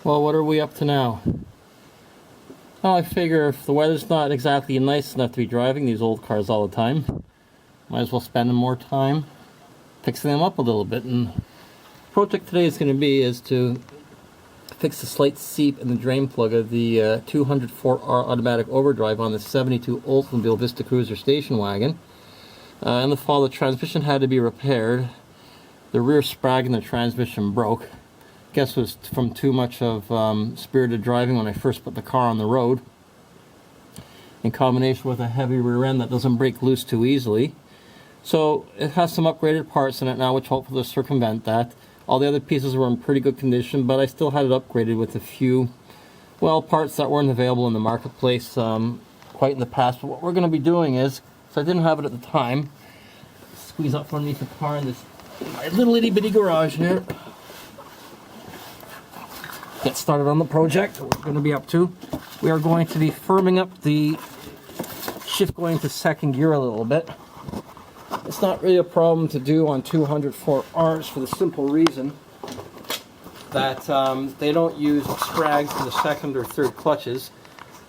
Well, what are we up to now? Well, I figure if the weather's not exactly nice enough to be driving these old cars all the time, might as well spend more time fixing them up a little bit. And the project today is going to be to fix the slight seep in the drain plug of the 204R automatic overdrive on the 72 Oldsmobile Vista Cruiser station wagon. In the fall, the transmission had to be repaired. The rear sprag in the transmission broke. Guess it was from too much of spirited driving when I first put the car on the road, in combination with a heavy rear end that doesn't break loose too easily. So it has some upgraded parts in it now, which hopefully will circumvent that. All the other pieces were in pretty good condition, but I still had it upgraded with a few, well, parts that weren't available in the marketplace quite in the past. But what we're going to be doing is, so I didn't have it at the time, squeeze up underneath the car in this my little itty bitty garage here. Get started on the project. What we're going to be up to, we are going to be firming up the shift going to second gear a little bit. It's not really a problem to do on 204Rs for the simple reason that they don't use sprags for the second or third clutches,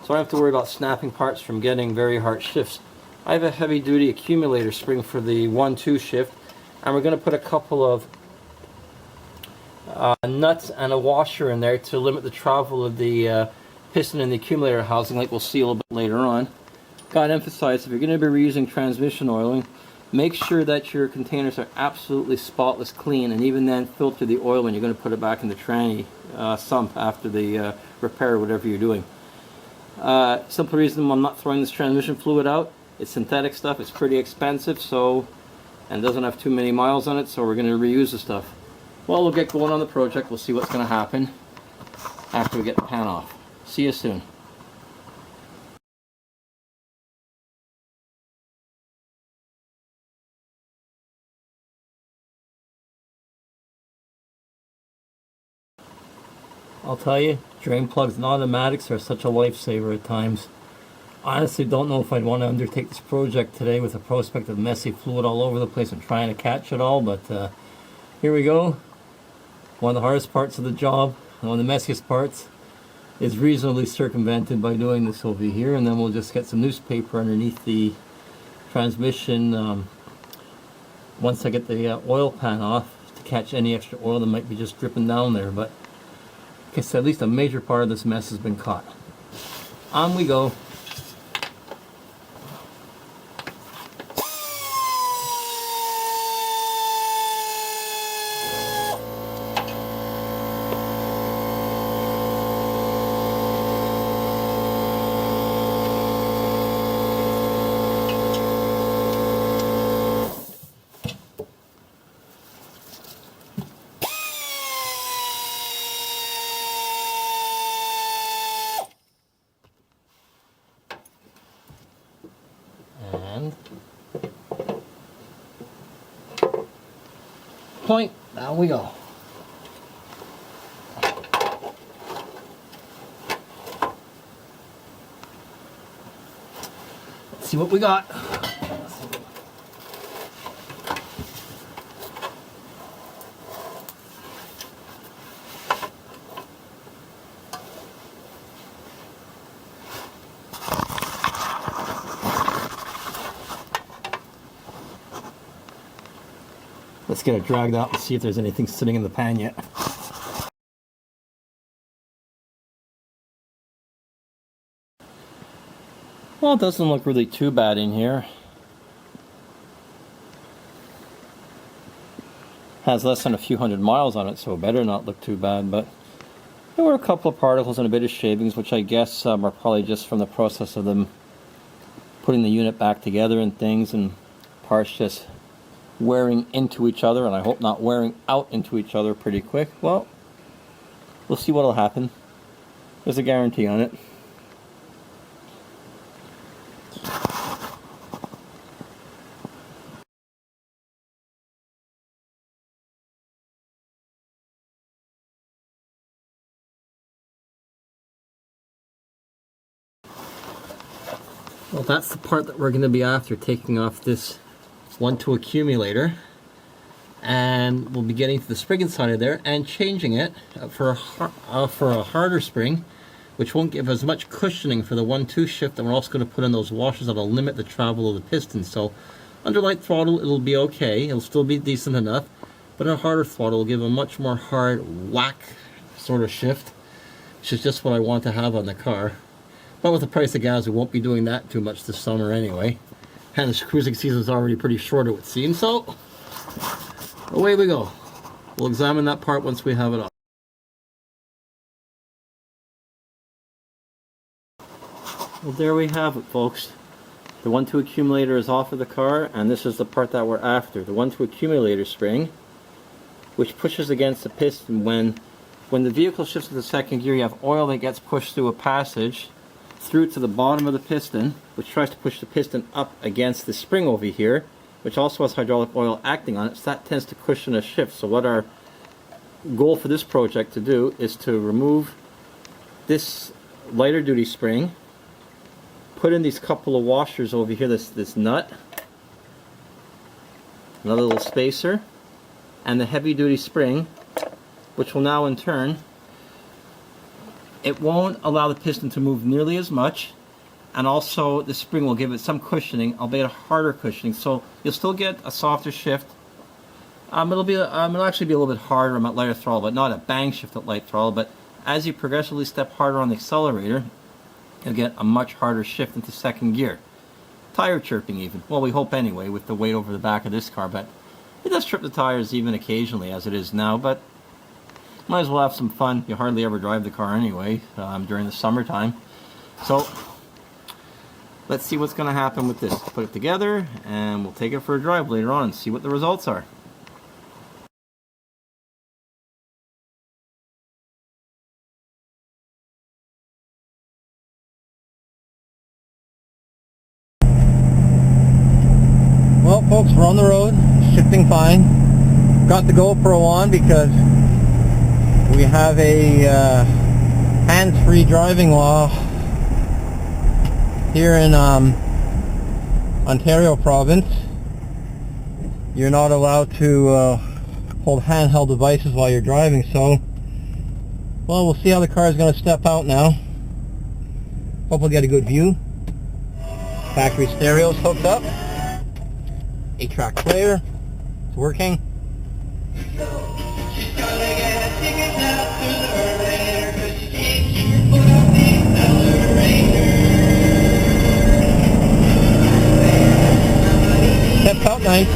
so I don't have to worry about snapping parts from getting very hard shifts. I have a heavy duty accumulator spring for the 1-2 shift, and we're going to put a couple of nuts and a washer in there to limit the travel of the piston in the accumulator housing, like we'll see a little bit later on. Got to emphasize, if you're going to be reusing transmission oiling, make sure that your containers are absolutely spotless clean, and even then filter the oil when you're going to put it back in the tranny sump after the repair or whatever you're doing. Simple reason I'm not throwing this transmission fluid out, it's synthetic stuff, it's pretty expensive, so, and doesn't have too many miles on it, so we're going to reuse the stuff. Well, we'll get going on the project. We'll see what's going to happen after we get the pan off. See you soon. I'll tell you, drain plugs and automatics are such a lifesaver at times. I honestly don't know if I'd want to undertake this project today with the prospect of messy fluid all over the place and trying to catch it all, but here we go. One of the hardest parts of the job, and one of the messiest parts, is reasonably circumvented by doing this over here, and then we'll just get some newspaper underneath the transmission once I get the oil pan off to catch any extra oil that might be just dripping down there. But I guess at least a major part of this mess has been caught. On we go. And point, down we go. Let's see what we got. Let's get it dragged out and see if there's anything sitting in the pan yet. Well, it doesn't look really too bad in here. Has less than a few hundred miles on it, so it better not look too bad, but there were a couple of particles and a bit of shavings, which I guess are probably just from the process of them putting the unit back together and things, and parts just wearing into each other, and I hope not wearing out into each other pretty quick. Well, we'll see what'll happen. There's a guarantee on it. Well, that's the part that we're going to be after taking off this 1-2 accumulator. and we'll be getting to the spring inside of there and changing it for a harder spring, which won't give as much cushioning for the 1-2 shift, and we're also going to put in those washers that'll limit the travel of the piston. So under light throttle it'll be okay, it'll still be decent enough, but a harder throttle will give a much more hard whack sort of shift, which is just what I want to have on the car. But with the price of gas, we won't be doing that too much this summer anyway, and the cruising season is already pretty short, it would seem. So away we go. We'll examine that part once we have it off. Well, there we have it, folks. The 1-2 accumulator is off of the car, and this is the part that we're after. The 1-2 accumulator spring, which pushes against the piston. When the vehicle shifts to the second gear, you have oil that gets pushed through a passage through to the bottom of the piston, which tries to push the piston up against the spring over here, which also has hydraulic oil acting on it, so that tends to cushion a shift. So what our goal for this project to do is to remove this lighter duty spring, put in these couple of washers over here, this nut, another little spacer, and the heavy duty spring, which will now in turn, it won't allow the piston to move nearly as much, and also the spring will give it some cushioning, albeit a harder cushioning, so you'll still get a softer shift. It'll actually be a little bit harder at lighter throttle, but not a bang shift at light throttle. But as you progressively step harder on the accelerator, you'll get a much harder shift into second gear. Tire chirping even. Well, we hope anyway, with the weight over the back of this car, but it does trip the tires even occasionally as it is now, but might as well have some fun. You hardly ever drive the car anyway during the summertime. So let's see what's going to happen with this. Put it together and we'll take it for a drive later on and see what the results are. Well, folks, we're on the road, shifting fine. Got the GoPro on because we have a hands-free driving law here in Ontario province. You're not allowed to hold handheld devices while you're driving, so well, we'll see how the car is going to step out now. Hope we'll get a good view. Factory stereo's hooked up. 8-track player. It's working. Steps out nice.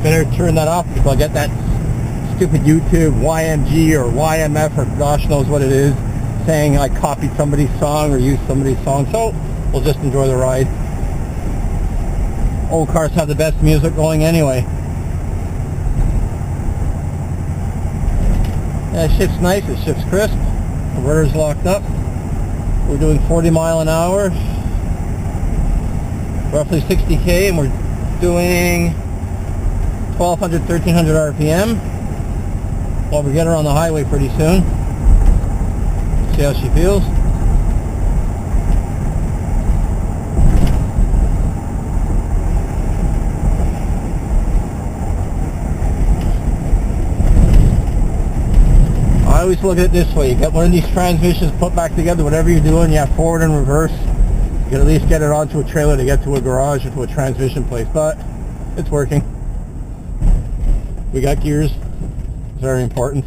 Better turn that off because I'll get that stupid YouTube YMG or YMF or gosh knows what it is saying I copied somebody's song or used somebody's song. So we'll just enjoy the ride. Old cars have the best music going anyway. Yeah, it shifts nice, it shifts crisp. The converter's locked up. We're doing 40 mile an hour, roughly 60k, and we're doing 1200, 1300 RPM. Well, we get her on the highway pretty soon. See how she feels. I always look at it this way. You get one of these transmissions put back together, whatever you're doing, you have forward and reverse. You can at least get it onto a trailer to get to a garage or to a transmission place, but it's working. We got gears. It's very important.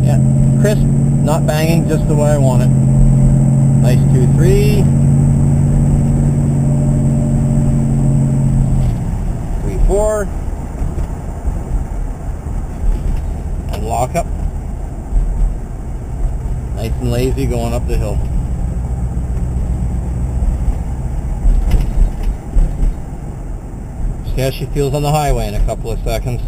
Yeah, crisp, not banging, just the way I want it. Nice 2-3. 3-4. And lock up. Nice and lazy going up the hill. See how she feels on the highway in a couple of seconds.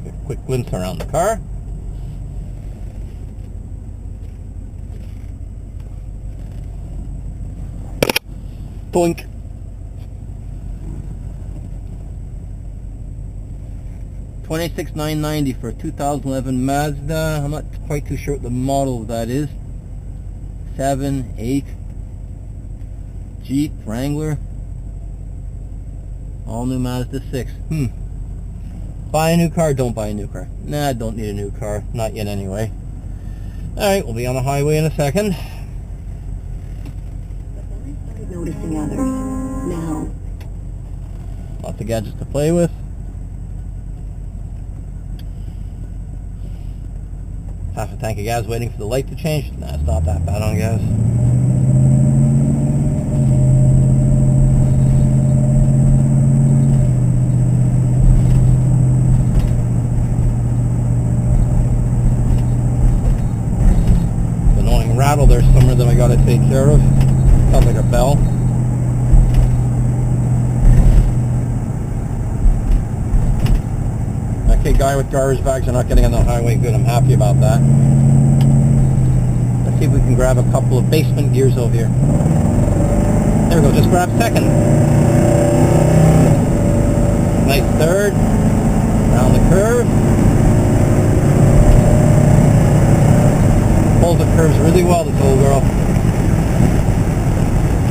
Take a quick glimpse around the car. Boink. $26,990 for a 2011 Mazda. I'm not quite too sure what the model of that is. 7, 8, Jeep, Wrangler. All new Mazda 6. Buy a new car, don't buy a new car. Nah, I don't need a new car. Not yet anyway. Alright, we'll be on the highway in a second. Noticing others. Now. Lots of gadgets to play with. Half a tank of gas waiting for the light to change. Nah, it's not that bad on gas. Annoying rattle there somewhere that I gotta take care of. Sounds like a bell. Okay, guy with garbage bags are not getting on the highway. Good, I'm happy about that. Let's see if we can grab a couple of basement gears over here. There we go, just grab second. Nice third. Down the curve. Pulls the curves really well, this old girl.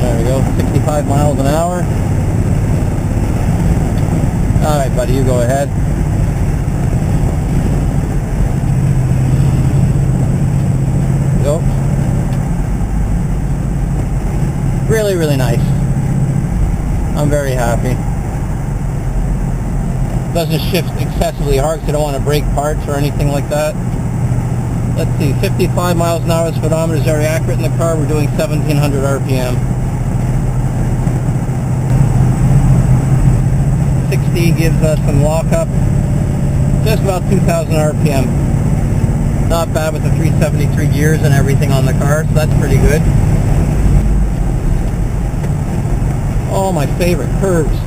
There we go, 65 miles an hour. Alright buddy, you go ahead. Go. Really, really nice. I'm very happy. Doesn't shift excessively hard because I don't want to break parts or anything like that. Let's see, 55 miles an hour, the speedometer is very accurate in the car. We're doing 1700 RPM. 60 gives us some lockup. Just about 2000 RPM. Not bad with the 373 gears and everything on the car, so that's pretty good. Oh, my favorite, curves.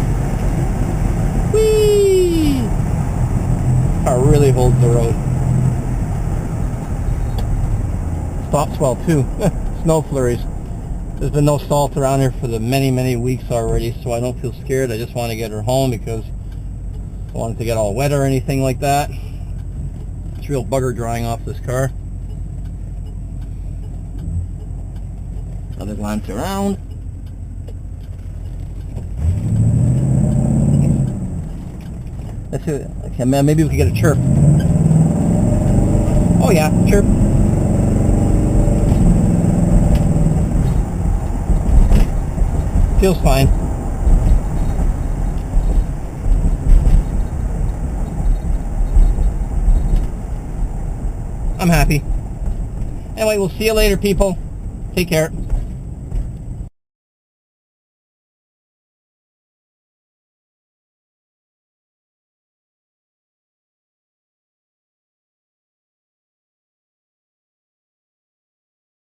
Whee! Car really holds the road. Stops well too. Snow flurries. There's been no salt around here for the many, many weeks already, so I don't feel scared. I just want to get her home because I don't want it to get all wet or anything like that. It's real bugger drying off this car. Another glance around. Let's see. Okay, man, maybe we could get a chirp. Oh yeah, chirp. Feels fine. I'm happy. Anyway, we'll see you later, people. Take care.